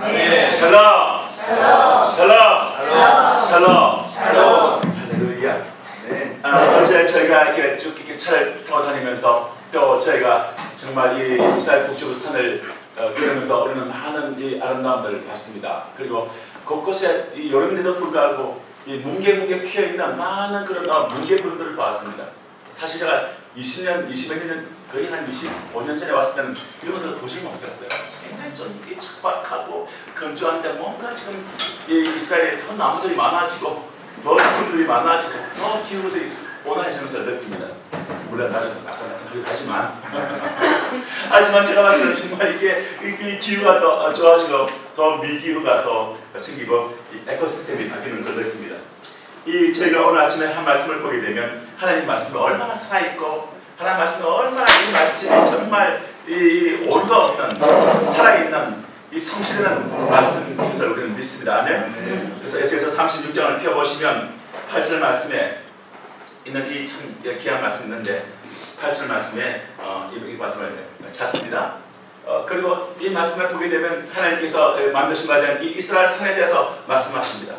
아멘. 샬롬. 샬롬. 샬롬. 할렐루야. 어제 저희가 이렇게 쭉 이렇게 차를 타고 다니면서 또 저희가 정말 이 이스라엘 북쪽 산을 걸으면서 우리는 많은 이 아름다움들을 봤습니다. 그리고 곳곳에 이 여름인데도 불구하고 이 뭉게뭉게 피어 있는 많은 그런 뭉게구름들을 봤습니다. 사실 제가 20년, 20몇 년, 거의 한 25년 전에 왔을 때는 이런 것들을 보지 못했어요. 굉장히 좀 척박하고 건조한데 뭔가 지금 이 이스라엘에 더 나무들이 많아지고 더 구름들이 많아지고 더 기후들이 온화해지면서 느낍니다. 물론 나중에 하지만 하지만 제가 봤을 때는 정말 이게 기후가 더 좋아지고 더 미기후가 더 생기고 이 에코시스템이 바뀌면서 느낍니다. 저희가 오늘 아침에 한 말씀을 보게 되면 하나님 말씀이 얼마나 살아있고 하나님 말씀이 얼마나 이 말씀이 정말 이 오류가 없는 살아있는 이 성실한 말씀인 것을 우리는 믿습니다. 아멘. 그래서 에스겔서 36장을 펴보시면 8절 말씀에 있는 이 참 귀한 말씀이 있는데 8절 말씀에 이 말씀을 찾습니다. 그리고 이 말씀을 보게 되면 하나님께서 만드신 바에 대한 이 이스라엘 산에 대해서 말씀하십니다.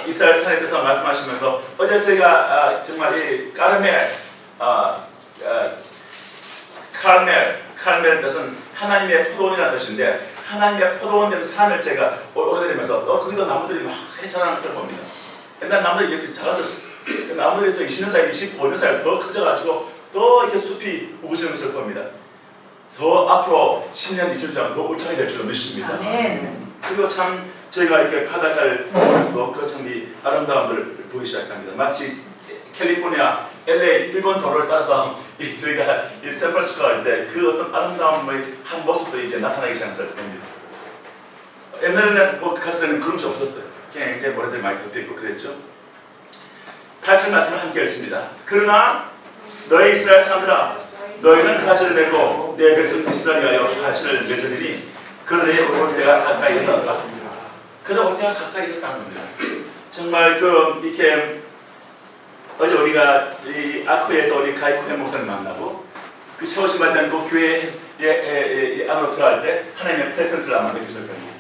이스라엘 산에 대해서 말씀하시면서 어제 제가 정말 이 카르멜의 뜻은 하나님의 포도원이라는 뜻인데 하나님의 포도원 된 산을 제가 오래되면서 거기도 나무들이 많이 자라는 것을 봅니다. 옛날 나무들이 이렇게 자랐었어요. 나무들이 또 20년 사이, 25년 사이 더 커져가지고 더 이렇게 숲이 우거지는 것을 봅니다. 더 앞으로 10년, 20년 전 더 울창이 될 줄로 믿습니다. 아멘. 그리고 참 저희가 이렇게 바닷가를 보면서도 그 참 이 아름다움을 보기 시작합니다. 마치 캘리포니아, LA, 일본 도로를 따라서 저희가 샌프란시스코 갈 때 그 어떤 아름다움의 한 모습도 이제 나타나기 시작했을 겁니다. 옛날에는 갔을 때는 그런 게 없었어요. 그냥 이제 모래들 많이 덮여있고 그랬죠. 8절 말씀을 함께 읽습니다. 그러나 너희 이스라엘 사람들아 너희는 가시를 메고 내 백성 이스라엘이 하여 가시를 맺으리니 그들의 올 때가 가까이 이르렀다. 그들 올 때가 가까이 이르렀다는 겁니다. 정말 이렇게 어제 우리가 이 아크에서 우리 가이코의 목사를 만나고 그 세워진 받은 그 교회에 안으로 들어갈 때 하나님의 프레센스를 아마 느꼈을 겁니다.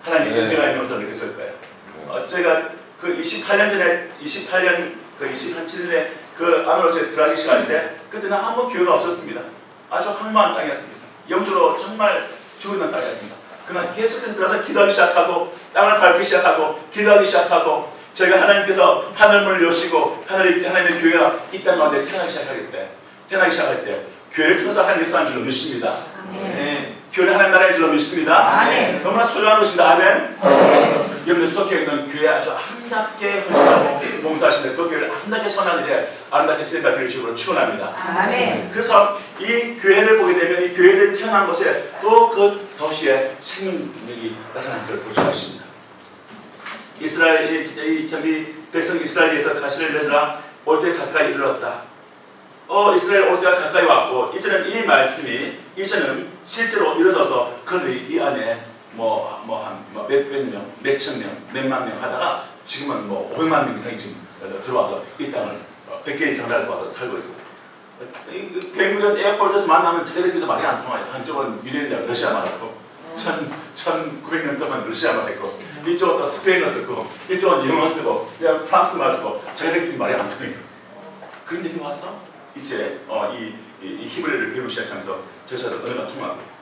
하나님의 은혜가 있는 것을 느꼈을 거예요. 저희가 그 28년 전에 27년에 그 안으로 들어가기 시작할 때 그때는 아무 교회가 없었습니다. 아주 황무한 땅이었습니다. 영주로 정말 죽어있는 땅이었습니다. 그러나 계속해서 들어가서 기도하기 시작하고 땅을 밟기 시작하고 기도하기 시작하고 저희가 하나님께서 하늘문을 여시고 하나님의 교회가 이 땅 가운데 태어나기 시작할 때 교회를 통해서 하나님 역사하는 줄로 믿습니다. 아멘. 교회는 하나님 나라의 줄로 믿습니다. 아멘. 너무나 소중한 것입니다. 아멘. 여러분들 속해 있는 교회 아주 아름답게 헌신하고 봉사하시는데 그 교회를 아름답게 선한 일에 아름답게 쓰임받기를 주로 축원합니다. 아멘. 그래서 이 교회를 보게 되면 이 교회를 태어난 곳에 또 그 도시에 생명력이 나타나는 것을 볼 수가 있습니다. 이스라엘 백성 이스라엘에서 가시를 맺으라 올 때 가까이 이르렀다. 이스라엘 올 때가 가까이 왔고 이제는 이 말씀이 실제로 이루어져서 그들이 이 안에 몇백 명, 몇천 명, 몇만 명 하다가 지금은 500만 명 이상이 지금 들어와서 이 땅을 100개 이상 나라에서 와서 살고 있습니다. 뱅구리온 에어포트에서 만나면 자기들끼리도 말이 안 통해요. 한쪽은 유대인이랑 러시아 말하고 1900년 동안 러시아 말했고 이쪽은 또 스페인어 쓰고 이쪽은 영어 쓰고 그냥 프랑스 말 쓰고 자기들끼리 말이 안 통해요. 그런 얘기 와서 이제 이 히브리어를 배우기 시작하면서 저처럼 언어가 통하고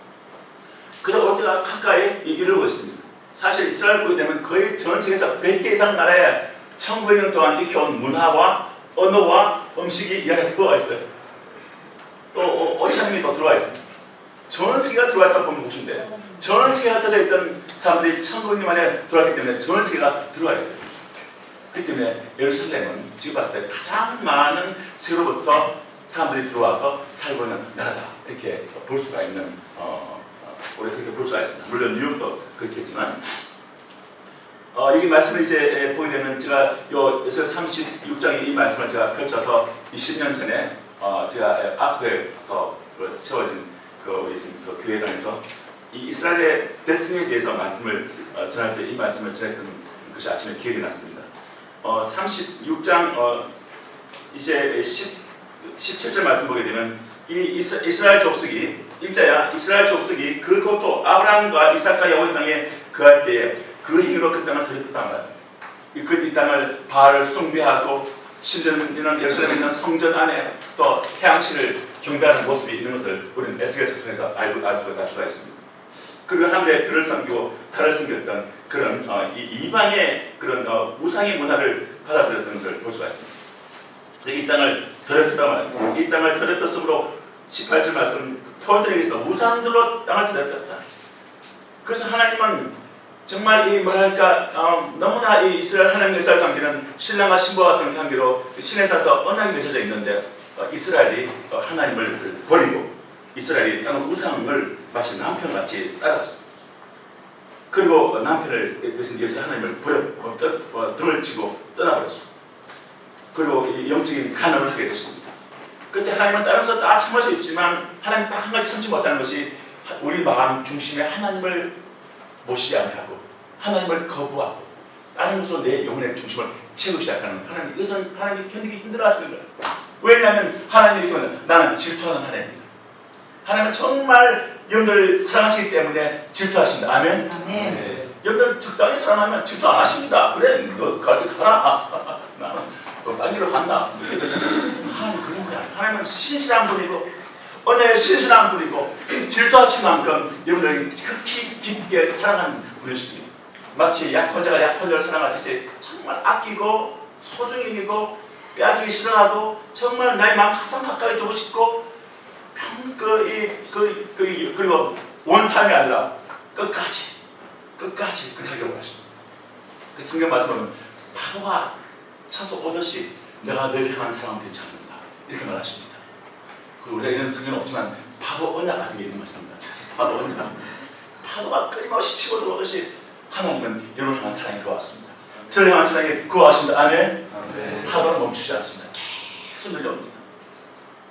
그러다 올 때가 가까이 이르고 있습니다. 사실 이스라엘 보게 되면 거의 전 세계에서 100개 이상 나라에 1900년 동안 익혀온 문화와 언어와 음식이 이 안에 들어와 있어요. 또 오차님이 또 들어와 있습니다. 전 세계가 들어와 있다고 보면 보시면 돼요. 전 세계에 흩어져 있던 사람들이 1900년 만에 들어왔기 때문에 전 세계가 들어와 있어요. 그렇기 때문에 예루살렘은 지금 봤을 때 가장 많은 세로부터 사람들이 들어와서 살고 있는 나라다. 이렇게 볼 수가 있는 우리 그렇게 볼 수가 있습니다. 물론 뉴욕도 그렇겠지만 여기 말씀을 이제 보게 되면 제가 요에서 36장의 이 말씀을 제가 펼쳐서 20년 전에 제가 아크에서 세워진 우리 지금 교회당에서 이 이스라엘의 데스티니에 대해서 말씀을 전할 때 이 말씀을 전했던 것이 아침에 기억이 났습니다. 36장 이제 17절 말씀 보게 되면 이 이스라엘 족속이 일자야 이스라엘 족속이 그것도 아브라함과 이삭과 야곱의 땅에 거할 때에 그 힘으로 그 땅을 더럽혔단 말이에요. 이 땅을 바알을 숭배하고 심지어는 예루살렘에 있는 성전 안에서 태양신을 경배하는 모습이 있는 것을 우리는 에스겔서 통해서 알 수가 있습니다. 그리고 하늘의 별을 섬기고 달을 섬겼던 그런 이방의 그런 우상의 문화를 받아들였던 것을 볼 수가 있습니다. 이 땅을 더럽혔단 말이에요. 이 땅을 더럽혔으므로 18절 말씀 터전에게서 우상들로 땅을 더럽혔다. 그래서 하나님은 정말 이 뭐랄까 너무나 이 이스라엘 하나님과 이스라엘 관계는 신랑과 신부와 같은 관계로 신의 사서 언약이 맺어져 있는데 이스라엘이 하나님을 버리고 이스라엘이 땅의 우상을 마치 남편같이 따라갔습니다. 그리고 남편을 예수 하나님을 버려 등을 치고 떠나버렸습니다. 그리고 영적인 간음을 하게 됐습니다. 그때 하나님은 다른 것을 다 참을 수 있지만 하나님 딱 한 가지 참지 못하는 것이 우리 마음 중심에 하나님을 모시지 않고 하나님을 거부하고 다른 것으로 내 영혼의 중심을 채우기 시작하는 하나님. 이것은 하나님이 견디기 힘들어하시는 거예요. 왜냐하면 하나님이 나는 질투하는 하나님입니다. 하나님은 정말 여러분들 사랑하시기 때문에 질투하십니다. 아멘. 아멘. 여러분들 적당히 사랑하면 질투 안 하십니다. 그래 너 가라. 나는 또 딴 길로 간다. 이렇게 되잖아요. 하나님 그런 분이 아니에요. 하나님은 신실한 분이고 언약에 신실한 분이고 질투하신 만큼 여러분들이 극히 깊게 사랑하는 분이십니다. 마치 약혼 자가 약혼 자를 사랑하듯이 정말 아끼고 소중히 여기고 빼앗기기 싫어하고 정말 나의 마음 가장 가까이 두고 싶고 그리고 원탐이 아니라 끝까지 그렇게 하기를 원하십니다. 그 성경 말씀은 파도가 차서 오듯이 내가 너를 향한 사랑은 변치 않는다 이렇게 말하십니다. 우리가 이런 성경은 없지만 파도 언약 같은 게 있는 것입니다. 파도 언약. 파도가 끊임없이 치고 들어오듯이 하나님은 여러분을 향한 사랑이 그어왔습니다. 저를 향한 사랑이 그어왔습니다. 아멘. 파도는 멈추지 않습니다. 계속 밀려옵니다.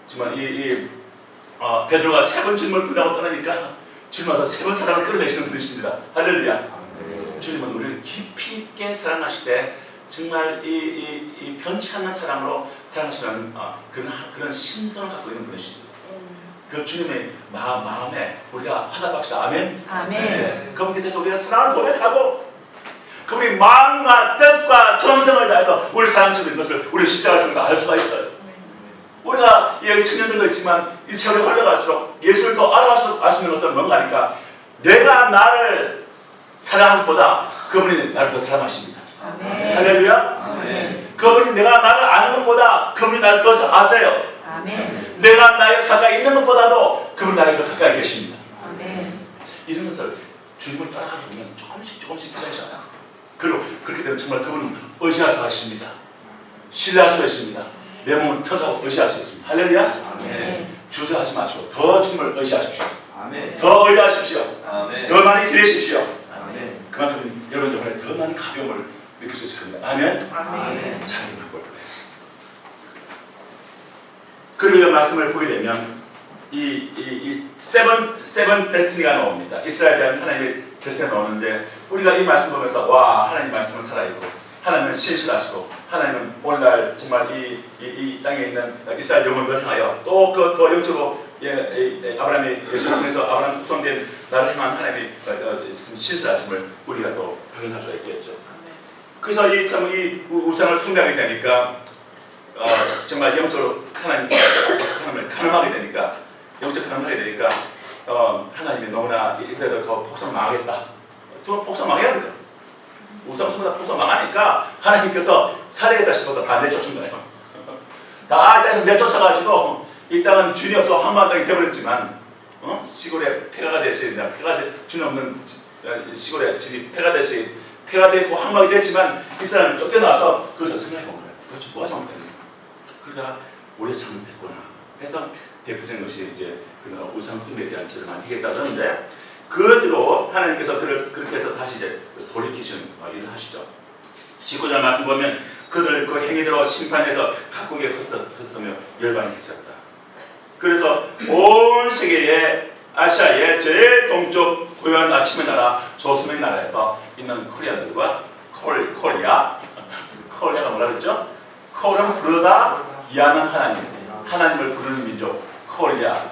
정말 베드로가 3번 주님을 부인하고 떠나니까 주님 와서 3번 사랑을 끌어내시는 분이십니다. 할렐루야. 주님은 우리를 깊이 있게 사랑하시되 정말 이 변치 않는 사랑으로 사랑하시는 그런 신성을 갖고 있는 분이십니다. 그 주님의 마음에 우리가 화답합시다. 아멘. 아멘. 네. 그분께 대해서 우리가 사랑을 고백하고 그분이 마음과 뜻과 정성을 다해서 우리 사랑하시는 것을 우리 십자가를 통해서 알 수가 있어요. 우리가 여기 청년들도 있지만 이 세월이 흘러갈수록 예수를 더 알 수 있는 것은 뭔가 하니까 내가 나를 사랑하는 것보다 그분이 나를 더 사랑하십니다. 아멘. 할렐루야. 아멘. 그분이 내가 나를 아는 것보다 그분이 나를 더 아세요. 아멘. 내가 나에게 가까이 있는 것보다도 그분이 나에게 더 가까이 계십니다. 아멘. 이런 것을 주님을 따라가다 보면 조금씩 깨달으셔요. 그리고 그렇게 되면 정말 그분은 의지할 수 있습니다. 신뢰할 수 있습니다. 내 몸을 턱하고 의지할 수 있습니다. 할렐루야. 아멘. 주저하지 마시고 더 주님을 의지하십시오. 아멘. 더 의지하십시오. 아멘. 더 많이 기대십시오. 아멘. 그만큼 여러분 영혼에 더 많은 가벼움을 느낄 수 있을 겁니다. 아멘. 아멘. 잘 읽어볼 거예요. 그리고 이 말씀을 보게 되면 이 세븐 데스티니가 나옵니다. 이스라엘에 대한 하나님의 데스티니가 나오는데 우리가 이 말씀 보면서 와 하나님 말씀은 살아있고 하나님은 신실하시고 하나님은 오늘날 정말 이 땅에 있는 이스라엘 영혼들을 향하여 또 그 더 영적으로 아브라함의 예수를 통해서 아브라함 후손된 나를 향한 하나님의 신실하심을 우리가 또 발견할 수가 있겠죠. 그래서 이 우상을 숭배하게 되니까 정말 영적으로 하나님을 가늠하게 되니까 영적 가늠하게 되니까 하나님이 너무나 이때도 더 복성 망하겠다. 또 복성 망해야 돼요. 우상 숭배다 복성 망하니까 하나님께서 살해겠다 싶어서 다 내쫓은 거예요. 다 내쫓아가지고 이 땅은 주인이 없어 한마음 땅이 되어버렸지만 시골에 폐가가 됐습니다. 주인 없는 시골에 집이 폐가 됐어요. 폐가 되고 항막이 됐지만 이 사람은 쫓겨나서 그것을 생각해 본 거예요. 그렇죠. 뭐가 잘못됐는가? 그러니까 우리가 잘못했구나. 해서 대표적인 것이 이제 우상 숭배에 대한 죄를 많이 하겠다는데 그 뒤로 하나님께서 그렇게 해서 다시 이제 돌이키시는 일을 하시죠. 19절 말씀 보면 그들 그 행위대로 심판해서 각국에 흩어며 열방에 끼쳤다. 그래서 온 세계에 아시아의 제일 동쪽 고요한 아침의 나라 조선의 나라에서 있는 코리아들과 코리아가 뭐라 그랬죠? 코리아는 부르다 야는 하나님을 부르는 민족 코리아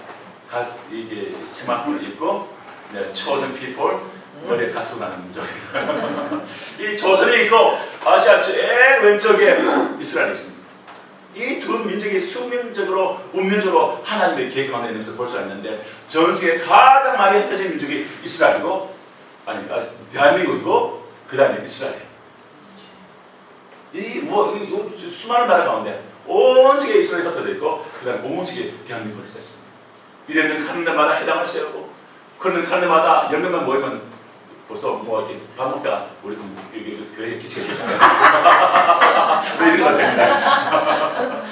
이게 세마포를 입고 네, chosen people 머리에 가수고 나는 민족. 이 조선이 있고 아시아 제일 왼쪽에 이스라엘이 있습니다. 이 두 민족이 숙명적으로 운명적으로 하나님의 계획 가운데 있는 것을 볼 수 있는데 전 세계 가장 많이 흩어진 민족이 이스라엘이고 아니 대한민국이고 그 다음에 이스라엘. 이 수많은 나라 가운데 온 세계에 이스라엘이 흩어져 있고 그 다음에 온 세계에 대한민국이 흩어져 있습니다. 이들은 가는 데마다 해당을 세우고 그러는 가는 데마다 10명만 모이면 벌써 뭐 이렇게 밥 먹다가 우리 교회에 기치게 되잖아요. 이런 거 됩니다.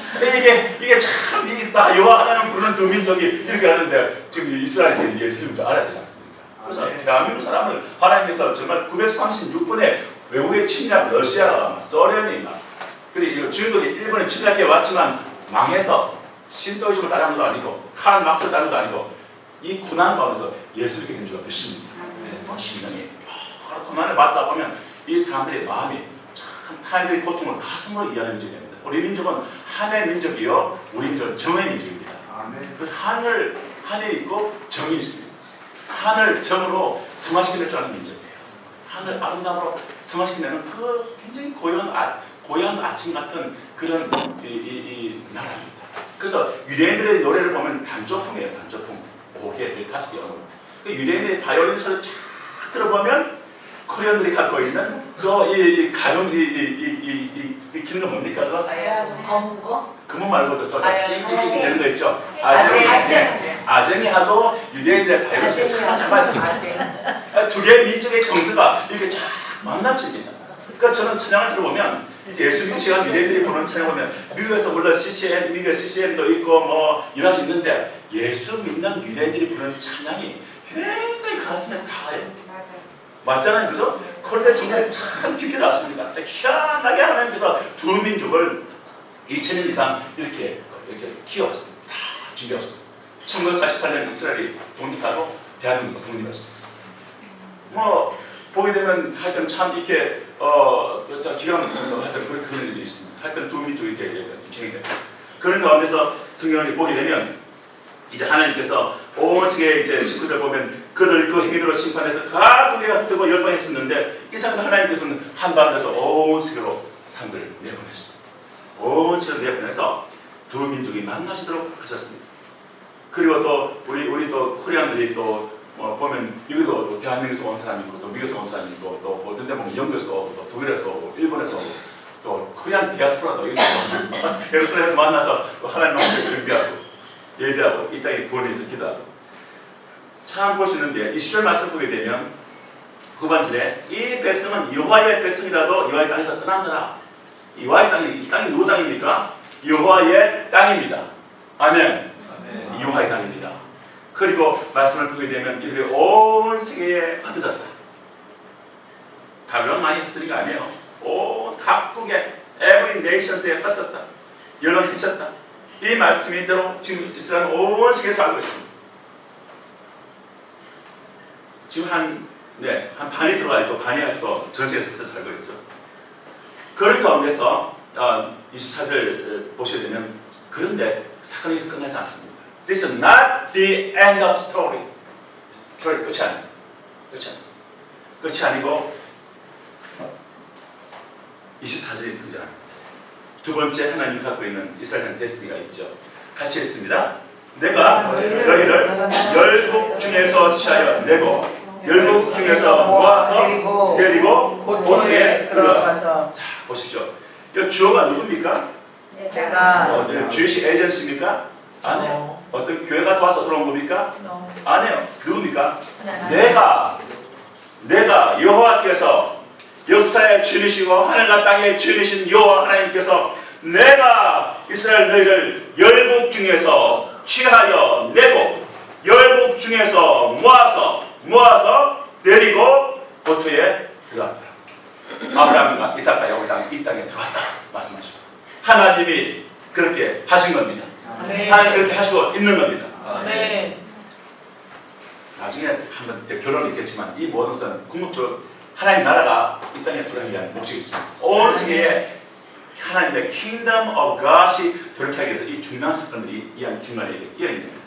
이게 참 다 여호와 하나님 부르는 두 민족이 이렇게 하는데 지금 이스라엘이 예수님을 좀 알아야 되지 않습니까? 그래서 대한민국 사람을 하나님께서 정말 936번의 외국의 침략, 러시아가 소련이 그리고 중국이 일본에 침략해 왔지만 망해서 신도이즘을 따르는 것도 아니고 칼 막스를 따르는 것도 아니고 이 고난 가운데서 예수 믿게 된 지가 몇십입니다. 신령이 여러 고난을 받다 보면 이 사람들의 마음이 참 타인들의 고통을 가슴으로 이해하는 민족이 됩니다. 우리 민족은 한의 민족이요 우리 민족은 정의 민족입니다. 그 하늘에 있고 정이 있습니다. 하늘 정으로 승화시키는 줄 아는 민족이에요. 하늘 아름다움으로 승화시키는 그 굉장히 고요한 아침 같은 그런 이 나라입니다. 그래서 유대인들의 노래를 보면 단조풍이에요. 단조풍 5개, 5개 그 유대인들의 바이올린 소리 쫙 들어보면 코리안들이 갖고 있는 이 가동 이 기능은 뭡니까? 금은 말고도 저 띵띵띵 되는 거 있죠? 아쟁이하고 유대인들의 바이올린 소리 쫙 남아있습니다. 두 개의 민족의 정서가 이렇게 쫙 만나집니다. 그러니까 저는 찬양을 들어보면 예수 믿는 시간 유대인들이 보는 찬양 보면 미국에서 물론 미국의 CCN도 있고 뭐 여러 가지 있는데 예수 믿는 유대인들이 부르는 찬양이 굉장히 가슴에 닿아요. 맞잖아요, 그죠? 그런데 정말 참 깊게 닿습니다. 희한하게 하나님께서 두 민족을 2000년 이상 이렇게 키워왔습니다. 다 준비하셨어요. 1948년 이스라엘이 독립하고 대한민국 독립했어요. 뭐 보게 되면 하여튼 참 이렇게 기가 막히는 하여튼 그런 일이 있습니다. 하여튼 두 민족이 이렇게 진행이 됩니다. 그런 가운데서 성경을 보게 되면 이제 하나님께서 온 세계 이제 식구들 보면 그들 그 행위대로 심판해서 각국에가 흩뜨고 열방했었는데 이 사람 하나님께서는 한반도에서 온 세계로 사람들을 내보냈습니다. 온 세계로 내보내서 두 민족이 만나시도록 하셨습니다. 그리고 또 우리 또 코리안들이 또 보면 여기도 또 대한민국에서 온 사람이 있고 또 미국에서 온 사람이 있고 또 어떤 데 보면 영국에서 오고 또 독일에서 오고 일본에서 오고 또 코리안 디아스포라도 여기서 예루살렘에서 만나서 또 하나님 앞에 준비하고 예배하고 이 땅에 구원에 있어 기도하고 참 볼 수 있는데 20절 말씀 보게 되면 후반절에 이 백성은 여호와의 백성이라도 여호와의 땅에서 떠난 자라. 여호와의 땅이 이 땅이 누구 땅입니까? 여호와의 땅입니다. 아멘. 여호와의 땅입니다. 그리고 말씀을 보게 되면 이들이 온 세계에 흩어졌다. 바벨론 많이 흩어진 거 아니에요. 온 각국의 every nations에 흩어졌다. 열방했었다. 이 말씀인대로 지금 이스라엘은 온 세계에 살고 있습니다. 지금 한 반이 들어와 있고 반이 아직도 전 세계에서 살고 있죠. 그런 가운데서 24절 보시게 되면 그런데 사건이 끝나지 않습니다. This is not the end of story. 스토리 끝이 아니에요. 끝이 아니고 24절이 등장합니다. 두 번째 하나님 갖고 있는 이스라엘의 데스티니가 있죠. 같이 읽습니다. 내가 너희를 열국 중에서 취하여 내고 열국 중에서 모아서 데리고 고토에 들어가서. 자 보십시오. 이 주어가 누굽니까? 내가 주이시 에이전시입니까? 아니에요. 어떤 교회가 도와서 들어온 겁니까? 아니에요. 누굽니까? 내가 여호와께서 역사의 주이시고 하늘과 땅의 주이신 여호와 하나님께서 내가 이스라엘 너희를 열국 중에서 취하여 내고 열국 중에서 모아서 데리고 고토에 들어갔다. 아브라함과 이삭과 야곱이 이 땅에 들어갔다 말씀하시고 하나님이 그렇게 하신 겁니다. 아멘. 하나님 그렇게 하시고 있는 겁니다. 아멘. 나중에 한번 이제 결론이 있겠지만 이 모든 것은 궁극적으로 하나님 나라가 이 땅에 돌아가기 위한 목적이 있습니다. 온 세계에 하나님의 Kingdom of God이 돌아가기 위해서 이 중요한 사건들이 이 안 중간에 이렇게 끼어 있는 겁니다.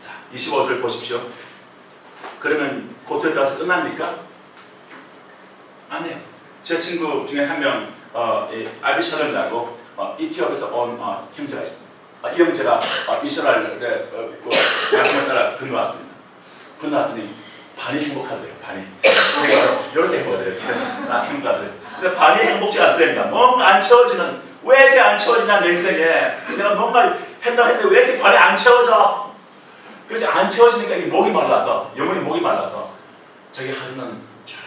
자, 25절 보십시오. 그러면 고토에 들어가서 끝납니까? 아니에요. 제 친구 중에 한 명 아비샬롬이라고 이티오피아에서 온 형제가 있습니다. 이 형제가 이스라엘의 말씀에 따라 건너왔습니다. 건너왔더니 반이 행복하더래요. 반이. 제가 이렇게 행복하더래요. 나 행복하더래요. 근데 반이 행복지 않더랍니다. 뭔가 안 채워지는, 왜 이렇게 안 채워지냐 내 인생에. 내가 뭔가 한다고 했는데 왜 이렇게 반이 안 채워져? 그래서 안 채워지니까 이 목이 말라서, 영혼이 목이 말라서 자기 하루는 쭉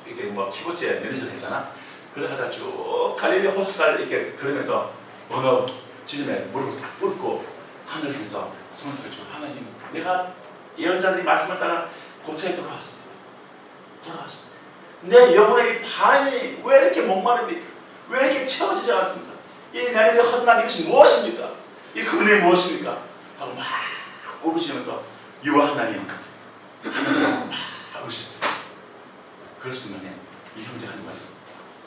이게 뭐 키보드에 매니저를 했잖아. 그러다가 쭉 갈릴리 호수를 이렇게 걸으면서 어느 지점에 무릎을 딱 꿇고 하늘을 향해서 손을 들어주고, 하나님, 내가 예언자들이 말씀을 따라 고토에 돌아왔습니다. 돌아왔습니다. 내 영혼의 반이 왜 이렇게 목마릅니까? 왜 이렇게 채워지지 않습니까? 이 나에게 허전한 이것이 무엇입니까? 이 근원이 무엇입니까? 하고 막 울부짖으면서 유아 하나님 하고 싶어. 그럴 순간에 이 형제 한 번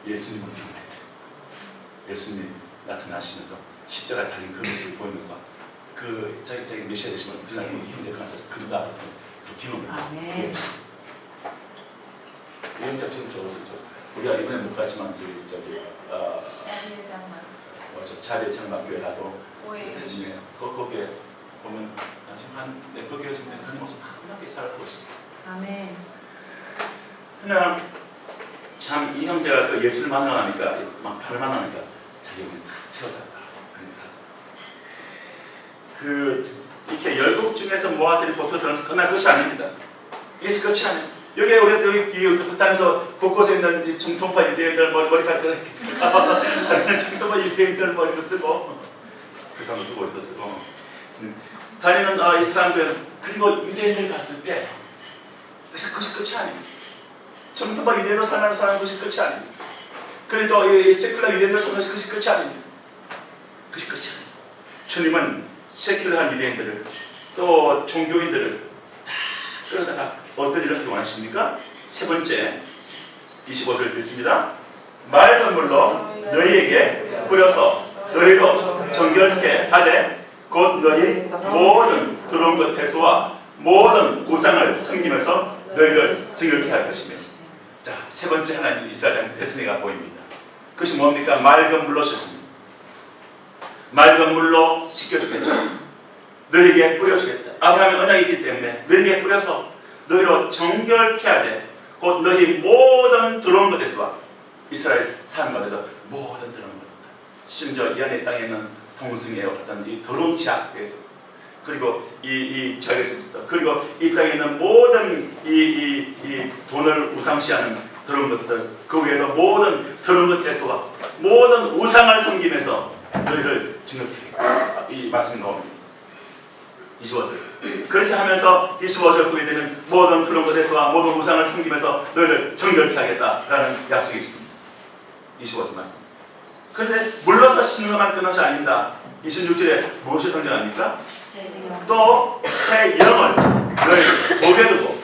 예수님을 경험했대. 예수님이 나타나시면서 십자가에 달린 그 모습을 보이면서 그 자기 메시아 되시면 드러나고 이 형제가 가서 그러다 그 경험을. 아멘. 이 형제가 지금 우리가 이번에 못 갔지만 자비의 장막교회라고 거기에 보면 지금 거기에 지금 하나님 모습 하나님께 살고 있습니다. 아멘. 하나 참 이 형제가 그 예수를 만나니까 막 발을 만나니까 자기 영혼이 다 채워졌다. 그 이렇게 열국 중에서 모아들이 보통 들어서 끝날 것이 아닙니다. 이게 끝이 아니에요. 여기 우리 다니면서 곳곳에 있는 이 정통파 유대인들 머리카락 정통파 유대인들 머리도 쓰고 그상도 쓰고 머리도 쓰고 다니는 이 사람들, 그리고 유대인들 갔을 때 그것이 끝이 아닙니다. 정통파 유대인으로 사는 것이 끝이 아닙니다. 그래도 이 세큘러 유대인들 사는 것이 끝이 아닙니다. 그것이 끝이 아닙니다. 주님은 세큘러한 유대인들을 또 종교인들을 다 끌어다가 어떤 일을 하기 원하십니까? 세 번째 25절 읽습니다. 맑은 물로 너희에게 뿌려서 너희로 정결케 하되 곧 너희 모든 들어온 것 해소와 모든 우상을 섬기면서 너희를 정결케 할 것이며. 자, 세 번째 하나님 이스라엘 데스니가 보입니다. 그것이 뭡니까? 맑은 물로 씻습니다. 맑은 물로 씻겨주겠다. 너희에게 뿌려주겠다. 아브라함의 언약이 있기 때문에 너희에게 뿌려서 너희로 정결케 하되 곧 너희 모든 들어온 것에서와 이스라엘 사람 가운데서 모든 들어온 것, 심지어 이 안에 땅에 있는 동승의 어떤 이 더러운 지하에서, 그리고 이 지하에서부터, 그리고 이 땅에 있는 모든 이 돈을 우상시하는 더러운 것들, 그 외에도 모든 더러운 것에서와 모든 우상을 섬기면서 너희를 정결케 하겠다. 이 말씀이 나옵니다. 25절. 그렇게 하면서 25절 후에 되는 모든 그런 것에서와 모든 우상을 섬기면서 너희를 정결케 하겠다라는 약속이 있습니다. 25절 말씀. 그런데 물러서 씻는 것만 끝난 것이 아닙니다. 26절에 무엇이 등장합니까? 또 새 영을 너희 속에 두고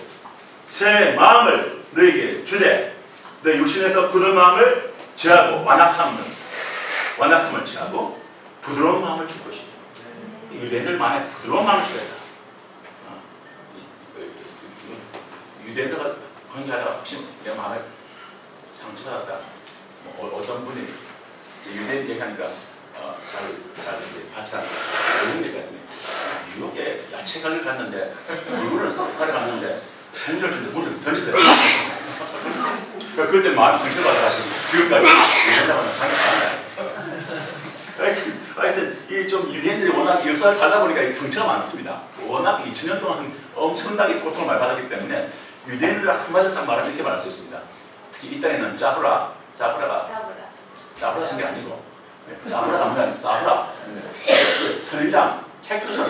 새 마음을 너희에게 주되 너희 육신에서 굳은 마음을 제하고 완악함을 제하고 부드러운 마음을 줄 것이다. 유대인들만의 부드러운 마음을 주겠다. 유대인들과 관계하다가 혹시 내 마음에 상처가 났다. 어떤 분이 유대인 얘기하니까 잘 같이 하는 거예요. 뉴욕에 야채 가게를 갔는데 물건을 사러 갔는데 돈을 주는데 돈을 던졌대요. 그때 마음이 상처받아가지고 지금까지 유대인들하고는 관계가 안 나요. 하여튼 이 좀 유대인들이 워낙 역사를 살다 보니까 이 상처가 많습니다. 워낙 2000년 동안 엄청나게 고통을 많이 받았기 때문에 유대인들을 한마디로 딱 말하면 이렇게 말할 수 있습니다. 특히 이 땅에는 짜브라가 짜브라는 게 아니고 짜브라가 아니라 싸브라, 선인장, 캡토스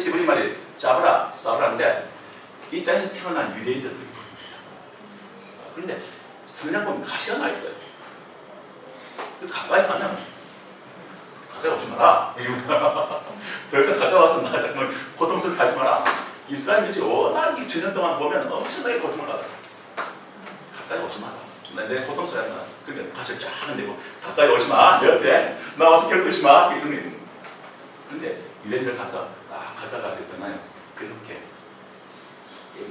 히브리 말이 짜브라, 싸브라인데 이 땅에서 태어난 유대인들을 부릅니다. 그런데 선인장 보면 가시가 나 있어요. 가까이 가면 가까이 오지 마라. 더 이상 가까이 와서 나 정말 고통스럽게 하지 마라. 이스라엘 민족이 워낙 2000년 동안 보면 엄청나게 고통을 받았어. 가까이 오지 마라. 내 고통스럽게 하지 마. 그러니까 가시 쫙 흔들고 가까이 오지 마. 내 옆에 나와서 겪으지 마. 이런 게 있는 거예요. 그런데 유대인들 가서 가까이 가서 있잖아요. 그렇게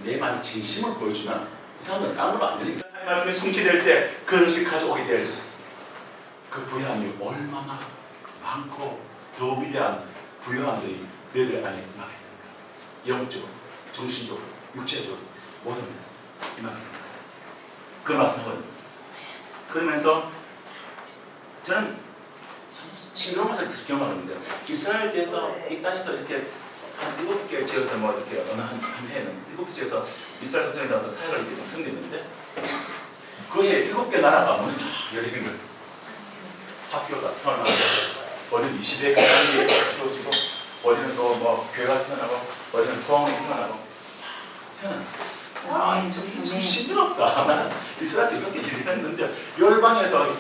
내 마음의 진심을 보여주면 이 사람은 깡으로 안 되니까 하나님의 말씀이 성취될 때 그것이 가져오게 될 그 부여함이 얼마나 많고 더 위대한 부여함들이 너희들 안에 임하게 됩니다. 영적으로, 정신적으로, 육체적으로 모든 면에서 임하게 됩니다. 그 말씀하거든요. 그러면서 저는 참 싱그러운 것을 계속 경험하는데 이스라엘에 대해서 이 땅에서 이렇게 한 7개 지역에서 뭐 이렇게 어느 한 해는 7개 지역에서 이스라엘 국경에 나와서 사역을 이렇게 좀 섬겼는데 그 해에 7개 나라가 문이 쫙 열리는 거예요. 학교가 태어나고 어디는 20회 강단이 주어지고 어디는 또 뭐 교회가 태어나고 어디는 포항이 태어나고 아, 참 힘들었다. 나는 이스라엘에 이렇게 일을 했는데 열방에서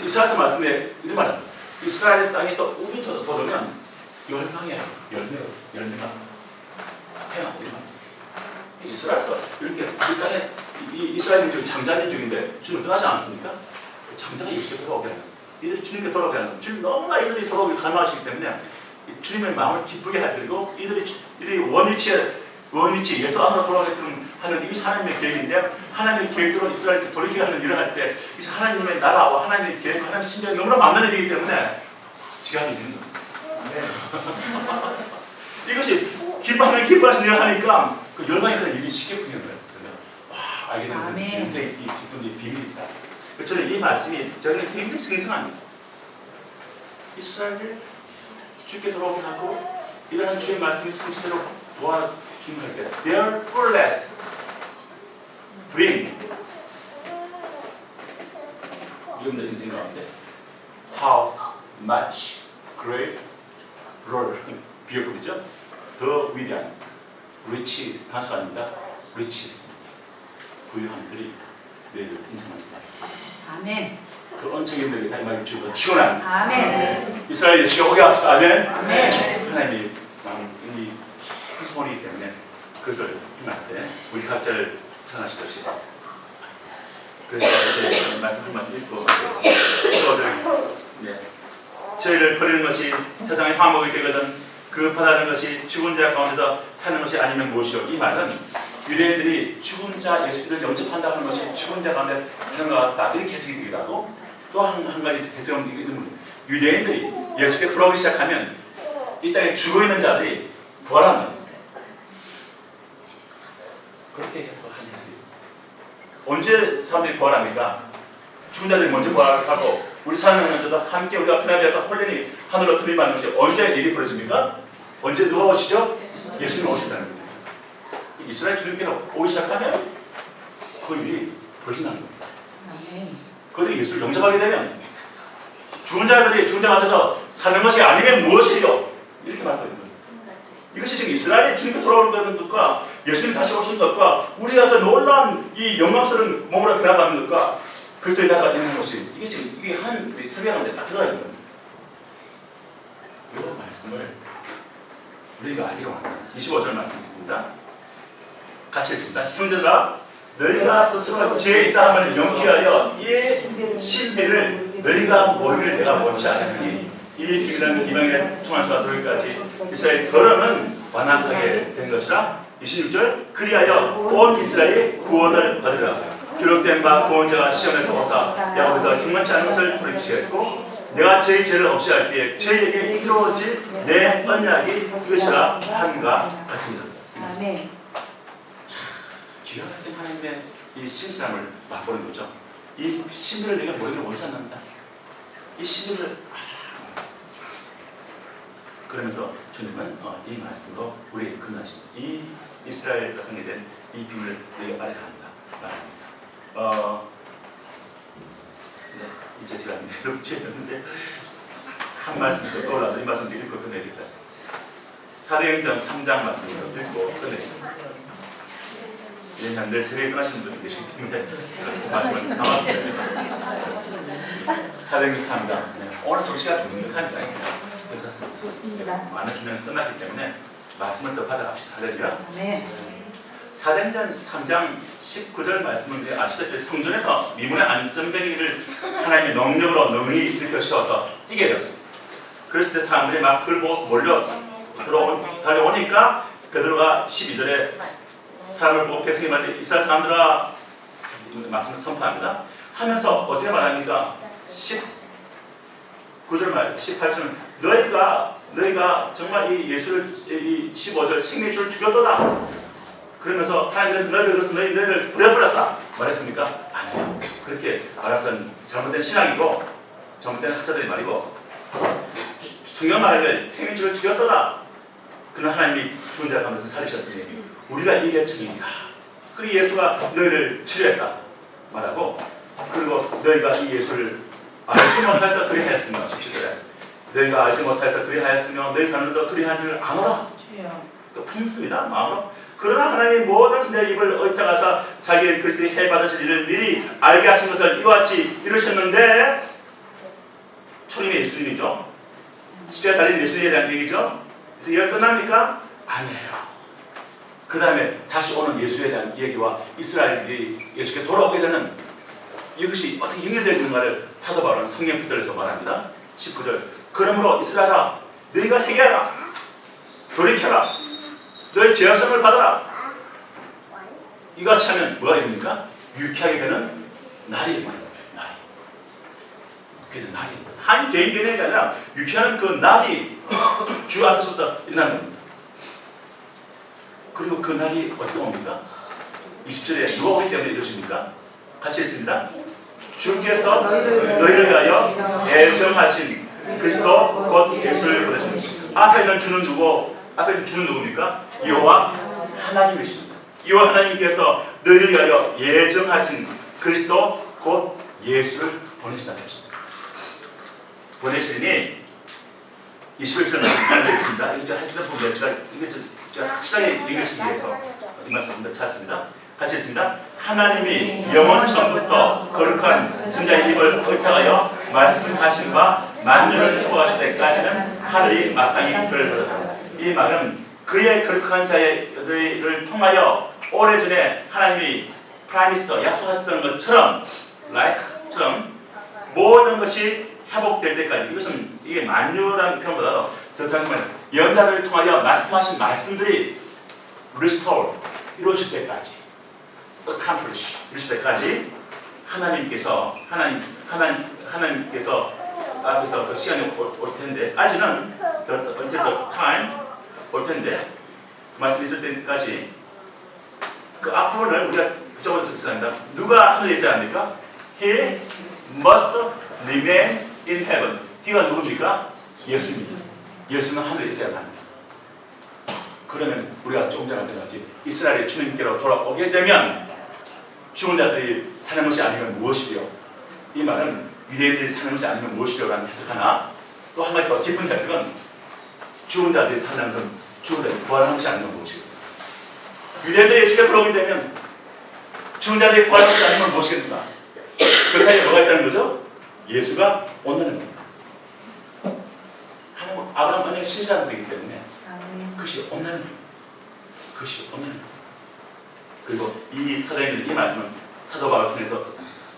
이스라엘에서 말씀에 이런 말씀 이스라엘 땅에서 운이 돋으면 열방에 열매가 태어나 이런 말씀. 이스라엘에서 이렇게 이 땅에 이스라엘 민족이 장자 민족인데 주님 떠나지 않습니까? 장자가 예수께 돌아오게 하는 이들이 주님께 돌아오게 하는 주님 너무나 이들이 돌아오길 갈망하시기 때문에 주님의 마음을 기쁘게 하시고 이들이 원위치 예수 안으로 돌아오게끔 하는 이것이 하나님의 계획인데 하나님의 계획대로 이스라엘을 돌이키게 하는 일을 할 때 하나님의 나라와 하나님의 계획과 하나님의 심장이 너무나 맞는 일이기 때문에 지각이 있는 겁니다. 이것이 기뻐하시는 일을 하니까 그 열방에 그런 일이 쉽게 풀리는 거예요. 와, 알게 되면 굉장히 기쁜 일이 비밀이 있다. 저는 이 말씀이 저는 굉장히 생생합니다. 이스라엘을 주께 돌아오게 하고 이러한 주의 말씀이 성취대로 도와주는 할 때 their fullness bring 여러분들 인생 가운데 how much great role 비어법이죠. 더 위대한 rich 단수 아닙니다. riches 부유함들이 너희들 인생합니다. 아멘. 그 언청인들이 다임하게 주고 축원합니다. 아멘. 이스라엘 예수가 오게 합시다. 아멘. 아멘. 하나님이 이 큰 소원이기 때문에 그것을 임할 때 우리 각자를 사랑하시듯이 그래서 이제 말씀 읽고 15절 저희를 버리는 것이 세상의 화목이 되거든 그 받아들인 것이 죽은 자 가운데서 사는 것이 아니면 무엇이요. 이 말은 유대인들이 죽은 자 예수를 영접한다는 것이 죽은 자 가운데 사는 것 같다 이렇게 해석이 되기도 하고 또 한 가지 해석은 이런 유대인들이 예수께 돌아오기 시작하면 이 땅에 죽어있는 자들이 부활하는 겁니다. 그렇게 한 해석이 있습니다. 언제 사람들이 부활합니까? 죽은 자들이 먼저 부활하고 우리 사는 자들도 함께 우리가 편안해서 홀련히 하늘로 들이받는 것이 언제 일이 벌어집니까? 언제 누가 오시죠? 예수님 오신다는 겁니다. 이스라엘 주님께로 오기 시작하면 그 일이 벌어진다는 겁니다. 그들이 예수를 영접하게 되면 죽은 자들이 죽은 자 가운데서 사는 것이 아니면 무엇이요? 이렇게 말하거든요. 이것이 지금 이스라엘이 주님께 돌아오는 것과 예수님 다시 오신 것과 우리가 그 놀라운 이 영광스러운 몸으로 변화받는 것과 그리스도의 나라가 있는 것이 이게 지금 이게 한 설명하는데 딱 들어가 있는 겁니다. 이런 말씀을 우리가 알기로 합니다. 25절 말씀 있습니다. 같이 읽습니다. 형제들아 너희가 스스로 죄에 있다 함을 명쾌하여 이 신비를 너희가 모이기를 내가 원치 않으니 이 비밀은 이방인의 총알수와 도리까지 이스라엘 더러는 완악하게 된 것이라. 26절 그리하여 온 이스라엘이 구원을 받으라. 기록된 바 구원자가 시온에서 오사 야곱에서 경건치 않은 것을 돌이키시겠고 내가 저희 죄를 없이 할 때에 저희에게 이루어질 내 언약이 이것이라 함과 같습니다. 아멘. 기가 막힌 하나님의 이 신실함을 맛보는 거죠. 이 신비를 내가 모르기를 원치 않는다. 이 신비를 알아라. 그러면서 주님은 이 말씀으로 우리에게 근하신 이 이스라엘과 관계된 이 비밀을 내가 알아야 한다 말합니다. 네, 이제 제가 내놓지는데 한 말씀 더 떠올라서 이 말씀 읽고 끝내겠다. 사도행전 3장 말씀을 읽고 끝내겠습니다. 왜냐하면 내일 새벽에 떠나시는 분이 계시기 때문에 제가 말씀을 담았습니다. 사도행전 3장 오늘 좀 시간이 넉넉하니까 괜찮습니다. 좋습니다. 많은 주명이 끝났기 때문에 말씀을 더 받아갑시다. 할렐루야. 네. 사도행전 3장 19절 말씀을 아시다시피 성전에서 미문의 안전뱅이를 하나님의 능력으로 능히 일으켜 세워서 뛰게 되었습니다. 그랬을 때 사람들이 막 그걸 보고 몰려 달려오니까 베드로가 12절에 사람을 보고 백성이 말하되 이스라엘 사람들아 말씀을 선포합니다. 하면서 어떻게 말합니까? 19절 말 18절은 너희가 정말 이 예수를 이 15절 생명줄 죽였도다. 그러면서 하나님은 너희를 버려버렸다 말했습니까? 아니에요. 그렇게 말하는 것은 잘못된 신앙이고 잘못된 학자들의 말이고 성경 말하기를 생명줄을 죽였도다. 그러나 하나님이 죽은 자를 가면서 살리셨으니 우리가 이 예증입니다. 그리고 예수가 너희를 치료했다 말하고 그리고 너희가 이 예수를 알지 못해서 그리하였으며 17절에 너희가 알지 못해서 그리하였으며 너희 가는도 그리한 줄 아노라. 품습니다. 마음으로. 그러나 하나님이 모든 선자의 입을 얽혀가서 자기의 그리스도의 해 받으실 일을 미리 알게 하신 것을 이와 같이 이루셨는데 초림의 예수님이죠. 십자가에 달린 예수님에 대한 얘기죠. 그래서 이가 끝납니까? 아니에요. 그 다음에 다시 오는 예수에 대한 얘기와 이스라엘이 예수께 돌아오게 되는 이것이 어떻게 연결되는가를 사도 바울은 성경 표절에서 말합니다. 19절 그러므로 이스라엘아 너희가 회개하라 돌이켜라 너희 죄악성을 받아라. 이같이 하면 뭐가 됩니까? 유쾌하게 되는 날이 말입니다. 날이 한 개인 개인이 아니라 유쾌한 그 날이 주 앞에서부터 일어나는 겁니다. 그리고 그 날이 어떻게 옵니까? 20절에 누가 오기 때문에 이루어집니까? 같이 있습니다. 주께서 너희를 위하여 예정하신 그리스도 곧 예수를 보내십니다. 앞에 있는 주는 누구? 앞에 있는 주는 누굽니까? 여호와 하나님이십니다. 여호와 하나님께서 너희를 위하여 예정하신 그리스도 곧 예수를 보내신다는 것입니다. 보내시니 21절에 나와 있습니다. 이거 제가 해주다 보면 제가 확실하게 연결시키기 위해서 이 말씀을 찾았습니다. 같이 있습니다. 하나님이 영원 전부터 거룩한 선자의 입을 얽혀가여 말씀하신 바 만유를 구하실 때까지는 하늘이 마땅히 그를 받았다. 이 말은 그의 거룩한 자를 통하여 오래전에 하나님이 프라이미스터 약속하셨던 것처럼 like처럼 모든 것이 회복될 때까지 이것은 이게 만유라는 표현보다도 저 정말 연자를 통하여 말씀하신 말씀들이 restore 이루어질 때까지 accomplish 이루어질 때까지 하나님께서 앞에서 그 시간이 올 텐데 아직은 until the time 올 텐데 그 말씀이 있을 때까지 그 앞부분을 우리가 붙잡아서 읽습니다. 누가 하늘에 있어야 합니까? He must remain in heaven. He가 누굽니까? 예수입니다. 예수는 하늘에 있어야 합니다. 그러면 우리가 조금 전에 말했지 이스라엘이 주님께로 돌아오게 되면 죽은 자들이 사는 것이 아니면 무엇이요? 이 말은 유대인들이 사는 것이 아니면 무엇이요라는 해석하나 또 한 가지 더 깊은 해석은 죽은 자들이 사는 것은 죽은 자들이 부활하는 것이 아니면 무엇이요? 유대인들이 예수께 돌아오게 되면 죽은 자들이 부활하는 것이 아니면 무엇이겠는가? 그 사이에 뭐가 있다는 거죠? 예수가 온다는 겁니다. 하나님은 아브라함 언약에 신실한 분이기 때문에 그것이 온다는 겁니다. 그것이 온다는 겁니다. 그리고 이 사도행전 이 말씀은 사도 바울을 통해서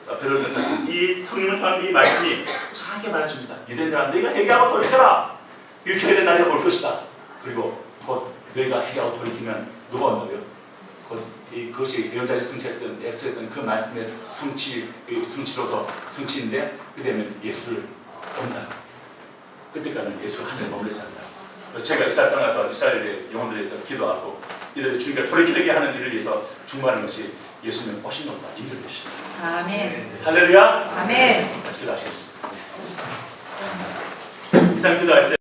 베드로를 통해서 이 성령을 통한 이 말씀이 정확하게 말해줍니다. 유대인들아 너희가 회개하고 돌이켜라. 유쾌하게 된 날이 올 것이다. 그리고 곧 너희가 회개하고 돌이키면 누가 온다고요? 곧 그것이 예언자의 성취했던 약속했던 그 말씀의 성취로서 성취인데 그되면 예수를 본다. 그때까지는 예수가 하늘에 머물러야 합니다. 제가 이스라엘 떠나서 이스라엘의 영혼들에 대해서 기도하고 이들의 주님께 돌이키게 하는 일을 위해서 중보하는 것이 예수님의 오신 것과 인결되십니다. 아멘. 할렐루야. 아멘. 기도하시겠습니다. 이상 기도할 때